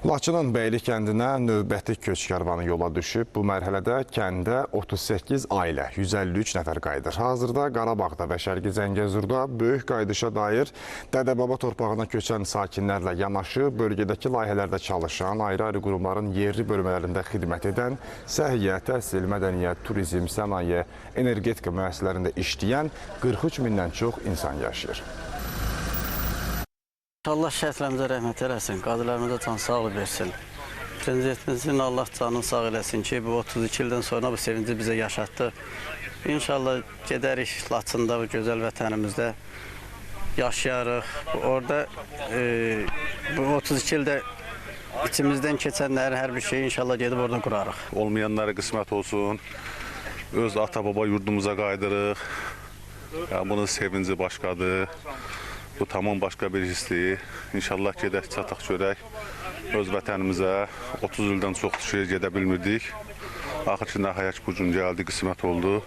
Laçının Bəyli kəndinə növbəti köç karvanı yola düşüb. Bu mərhələdə kəndə 38 ailə, 153 nəfər qayıdır. Hazırda Qarabağda və Şərqi Zəngəzurda böyük qayıdışa dair Dədə-baba torpağına köçən sakinlərlə yanaşı, bölgədəki layihələrdə çalışan, ayrı-ayrı qurumların yerli bölmələrində xidmət edən, səhiyyə, təhsil, mədəniyyət, turizm, sənaye, energetika müəssisələrində işləyən 43 mindən çox insan yaşayır. Allah şəhidlərimizə rəhmət eləsin, qazilərimizə can sağlıq versin. Prezidentimizin Allah canını sağ eləsin ki, bu 32 ildən sonra bu sevinci bizə yaşatdı. İnşallah gedərik Laçında, bu gözəl vətənimizdə yaşayarıq. Orada bu 32 ildə içimizdən keçənləri hər bir şeyi inşallah gedib orada qurarıq. Olmayanlara qismət olsun, öz ata-baba yurdumuza qaydırıq. Yani bunun sevinci başqadır. Bu tamam başqa bir hissdir. İnşallah gedək, çataq görək. Öz vətənimizə 30 ildən çoxdur ki, gedə bilmirdik. Axır ki, nəhayət bu gün gəldi, qismət oldu.